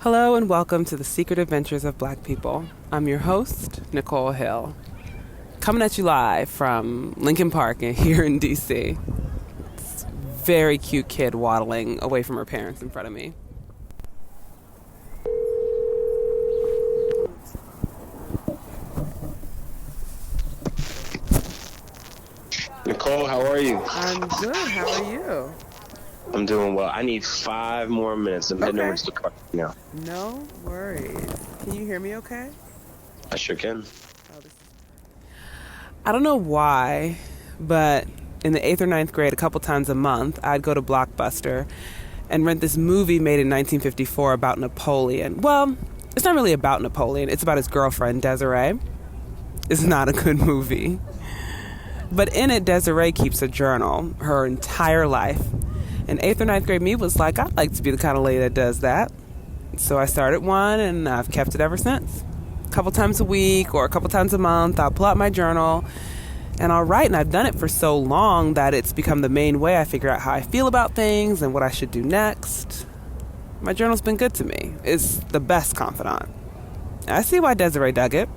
Hello and welcome to the Secret Adventures of Black People. I'm your host, Nichole Hill, coming at you live from Lincoln Park here in D.C. It's a very cute kid waddling away from her parents in front of me. Nichole, how are you? I'm good. How are you? I'm doing well. I need 5 more minutes. I'm heading over to the car now. No worries. Can you hear me okay? I sure can. I don't know why, but in the 8th or 9th grade, a couple times a month, I'd go to Blockbuster and rent this movie made in 1954 about Napoleon. Well, it's not really about Napoleon. It's about his girlfriend, Desiree. It's not a good movie. But in it, Desiree keeps a journal her entire life. And 8th or 9th grade me was like, I'd like to be the kind of lady that does that. So I started one, and I've kept it ever since. A couple times a week or a couple times a month, I'll pull out my journal and I'll write. And I've done it for so long that it's become the main way I figure out how I feel about things and what I should do next. My journal's been good to me. It's the best confidant. I see why Desiree dug it.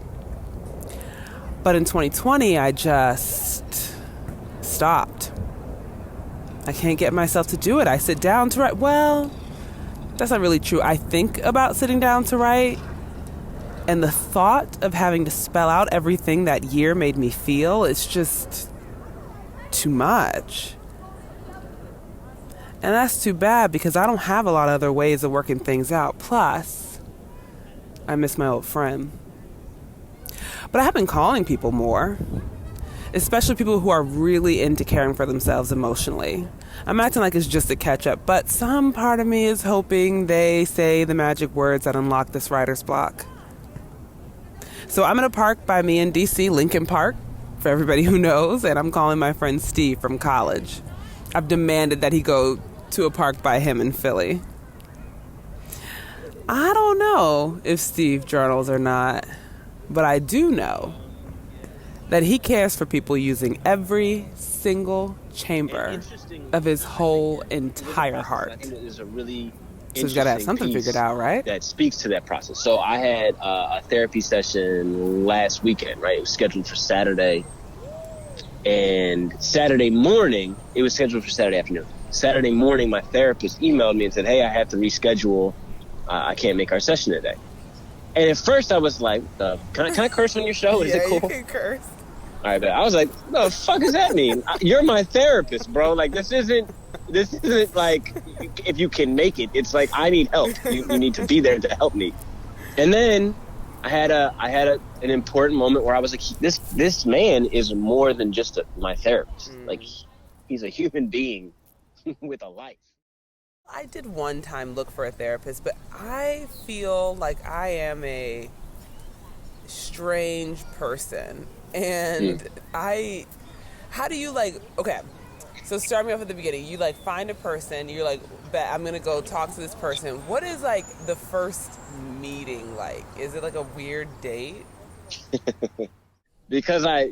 But in 2020, I just stopped. I can't get myself to do it. I sit down to write. Well, that's not really true. I think about sitting down to write, and the thought of having to spell out everything that year made me feel is just too much. And that's too bad because I don't have a lot of other ways of working things out. Plus, I miss my old friend. But I have been calling people more. Especially people who are really into caring for themselves emotionally. I'm acting like it's just a catch-up, but some part of me is hoping they say the magic words that unlock this writer's block. So I'm in a park by me in D.C., Lincoln Park, for everybody who knows, and I'm calling my friend Steve from college. I've demanded that he go to a park by him in Philly. I don't know if Steve journals or not, but I do know that he cares for people using every single chamber of his whole entire heart. So he's got to have something figured out, right? That speaks to that process. So I had a therapy session last weekend, right? It was scheduled for Saturday. And Saturday morning, it was scheduled for Saturday afternoon. Saturday morning, my therapist emailed me and said, hey, I have to reschedule. I can't make our session today. And at first I was like, can I curse on your show? Is it cool? Yeah, you can curse. All right, but I was like, what the fuck does that mean? You're my therapist, bro. Like, this isn't like, if you can make it, it's like, I need help. You need to be there to help me. And then I had an important moment where I was like, this man is more than just my therapist. Like, he's a human being with a life. I did one time look for a therapist, but I feel like I am a strange person. And how do you okay, so start me off at the beginning. You find a person, you're like, bet I'm going to go talk to this person. What is the first meeting like? Is it like a weird date? Because I'm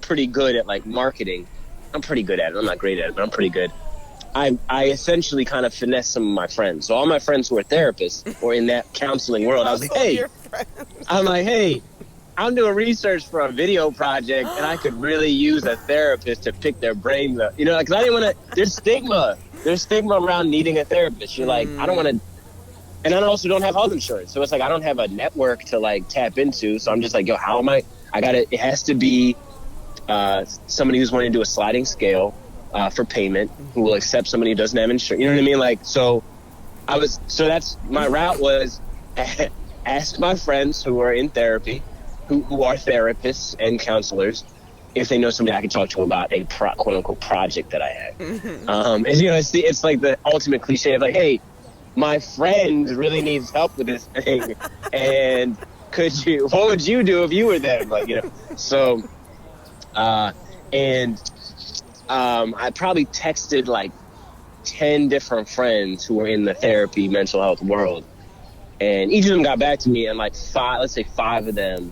pretty good at marketing. I'm pretty good at it. I'm not great at it, but I'm pretty good. I essentially kind of finesse some of my friends. So all my friends who are therapists or in that counseling world, I was like, hey, I'm doing research for a video project and I could really use a therapist to pick their brains up. Because I didn't want to, there's stigma around needing a therapist. You're like, I don't want to, and I also don't have health insurance. So it's like, I don't have a network to tap into. So I'm just like, yo, how am it has to be somebody who's wanting to do a sliding scale for payment, who will accept somebody who doesn't have insurance. You know what I mean? So that's my route was ask my friends who are in therapy, who are therapists and counselors, if they know somebody I can talk to about a quote unquote project that I had. It's like the ultimate cliche of hey, my friend really needs help with this thing. And what would you do if you were them? So, I probably texted 10 different friends who were in the therapy mental health world. And each of them got back to me, and let's say five of them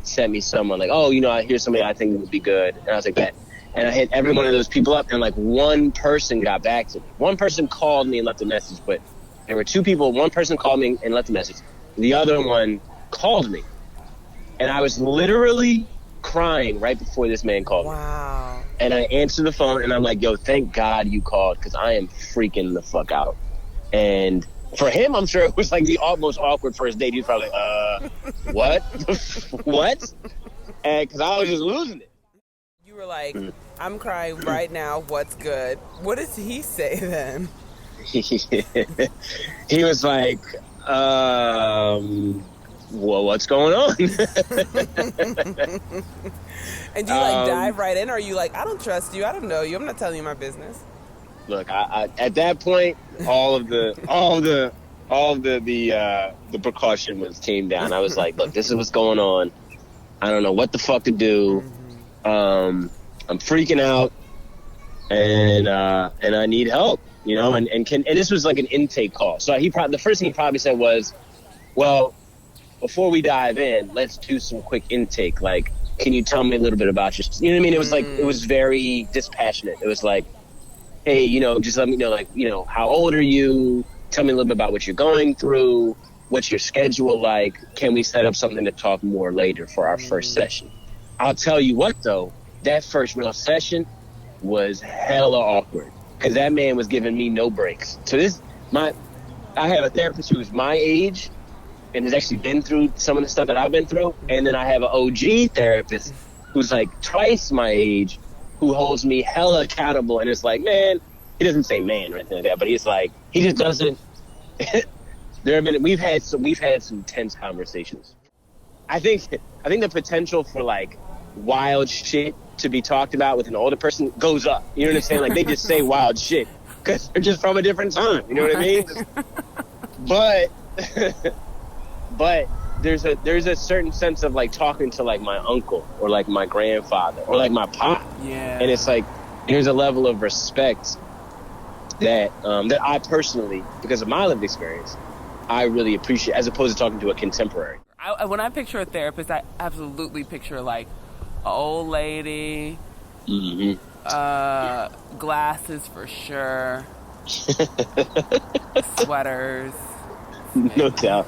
sent me someone I hear somebody I think would be good. And I was like, bet. And I hit every one of those people up, and one person got back to me. One person called me and left a message, but There were two people. One person called me and left a message. The other one called me. And I was literally crying right before this man called me. Wow. And I answered the phone, and I'm like, yo, thank God you called, because I am freaking the fuck out. And for him, I'm sure it was like the most awkward first date. He was probably like, what? What? And because I was just losing it. You were like, I'm crying right now. What's good? What does he say then? He was like, well, what's going on? And do you like dive right in, or are you like, I don't trust you, I don't know you, I'm not telling you my business? Look, I at that point, all of the precaution was came down. I was like, look, this is what's going on. I don't know what the fuck to do. I'm freaking out, and I need help, you know. And this was like an intake call. So the first thing he probably said was, well, before we dive in, let's do some quick intake. Like, can you tell me a little bit about your, you know what I mean? It was like, it was very dispassionate. It was like, hey, you know, just let me know, like, you know, how old are you? Tell me a little bit about what you're going through. What's your schedule like? Can we set up something to talk more later for our first session? I'll tell you what, though, that first real session was hella awkward, because that man was giving me no breaks. So I have a therapist who's my age and has actually been through some of the stuff that I've been through. And then I have an OG therapist who's like twice my age, who holds me hella accountable. And it's like, man, he doesn't say man or anything like that, but he's like, he just doesn't. We've had some tense conversations. I think the potential for like wild shit to be talked about with an older person goes up. You know what I'm saying? Like, they just say wild shit because they're just from a different time. You know what I mean? But there's a certain sense of like talking to like my uncle or like my grandfather or like my pop. Yeah. And it's like there's a level of respect that that I personally, because of my lived experience, I really appreciate, as opposed to talking to a contemporary. When I picture a therapist, I absolutely picture like an old lady, glasses for sure, sweaters. No doubt.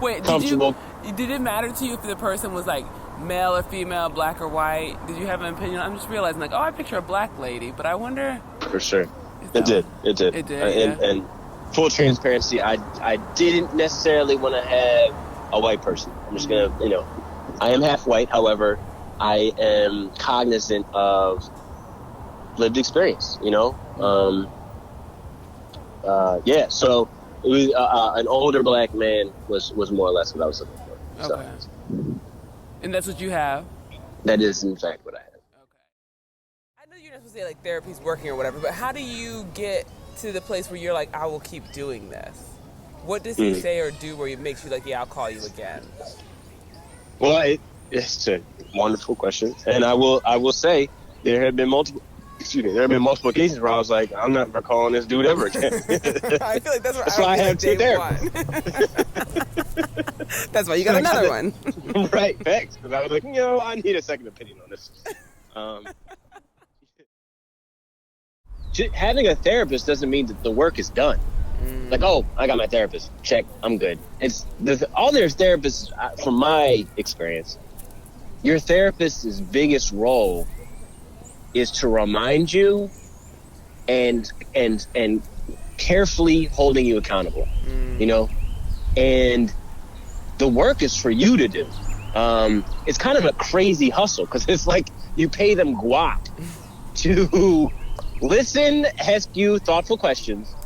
Wait, did it matter to you if the person was like male or female, black or white? Did you have an opinion? I'm just realizing, like, oh, I picture a black lady, but I wonder. For sure. It did. And full transparency, I didn't necessarily want to have a white person. I'm just going to, you know, I am half white. However, I am cognizant of lived experience, you know? Yeah, so it was, an older black man was more or less what I was looking for. Okay. So, and that's what you have? That is, in fact, what I have. I know you're not supposed to say, like, therapy's working or whatever, but how do you get to the place where you're like, I will keep doing this? What does he say or do where it makes you like, yeah, I'll call you again? Well, it's a wonderful question. And I will say there have been multiple occasions where I was like, I'm not calling this dude ever again. I feel like that's why I have two therapists. That's why you got another one. Right, thanks. Because I was like, you know, I need a second opinion on this. Having a therapist doesn't mean that the work is done. Like, oh, I got my therapist. Check, I'm good. It's all their therapists, from my experience, your therapist's biggest role is to remind you and carefully holding you accountable. You know, and the work is for you to do. It's kind of a crazy hustle because it's like you pay them guap to listen, ask you thoughtful questions,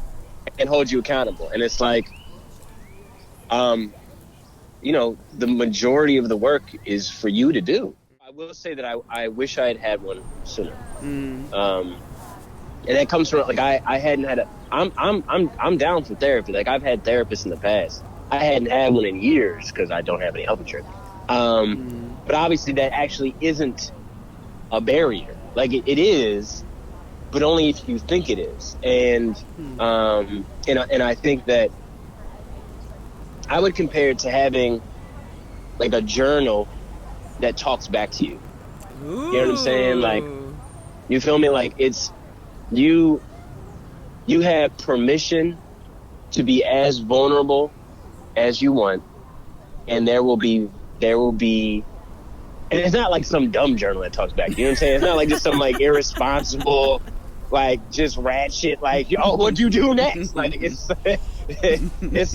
and hold you accountable. And it's like, you know, the majority of the work is for you to do. I will say that I wish I had one sooner. And that comes from, like, I hadn't had I'm down for therapy. Like, I've had therapists in the past. I hadn't had one in years because I don't have any health insurance. But obviously that actually isn't a barrier. Like, it is, but only if you think it is. And I think that I would compare it to having like a journal that talks back to you. Ooh. You know what I'm saying? Like, you feel me? Like, it's you have permission to be as vulnerable as you want, and there will be, and it's not like some dumb journal that talks back. You know what I'm saying? It's not like just some like irresponsible, like just rat shit. Like, oh, what'd you do next? Like it's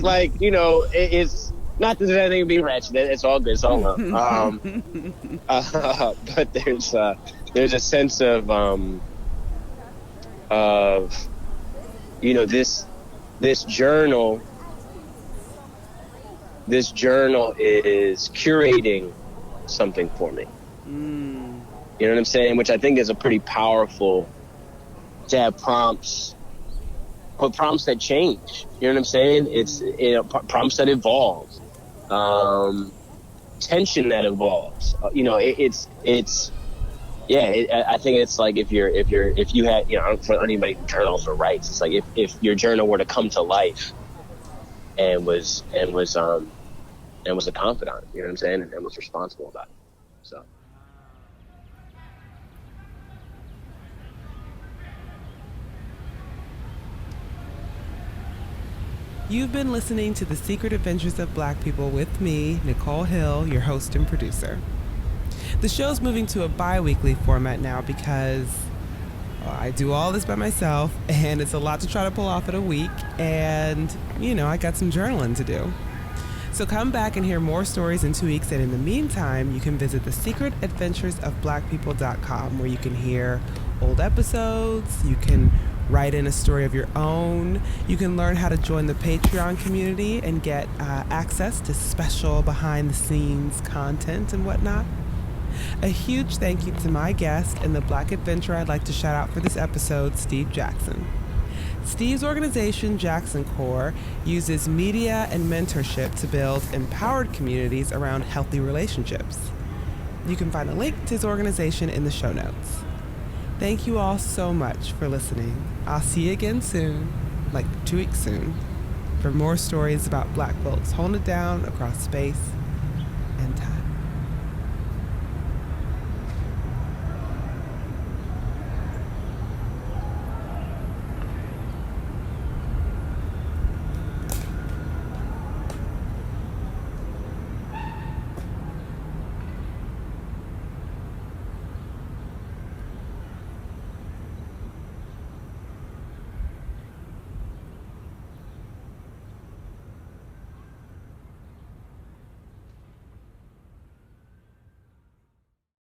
like, you know, it's not that there's anything being ratchet. It's all good. It's all love. But there's a sense of you know, this journal is curating something for me. You know what I'm saying? Which I think is a pretty powerful, to have prompts, but prompts that change. You know what I'm saying? It's, you know, prompts that evolve, tension that evolves. You know, it's yeah. I think it's like if you had, you know, for anybody who journals or writes, it's like if your journal were to come to life and was a confidant. You know what I'm saying? And was responsible about it. So. You've been listening to The Secret Adventures of Black People with me, Nichole Hill, your host and producer. The show's moving to a bi-weekly format now because I do all this by myself, and it's a lot to try to pull off in a week, and, you know, I got some journaling to do. So come back and hear more stories in 2 weeks, and in the meantime, you can visit thesecretadventuresofblackpeople.com, where you can hear old episodes, you can write in a story of your own, you can learn how to join the Patreon community and get access to special behind-the-scenes content and whatnot. A huge thank you to my guest and the Black adventurer I'd like to shout out for this episode, Steve Jackson. Steve's organization, Jackson Corps, uses media and mentorship to build empowered communities around healthy relationships. You can find a link to his organization in the show notes. Thank you all so much for listening. I'll see you again soon, like 2 weeks soon, for more stories about Black folks holding it down across space and time.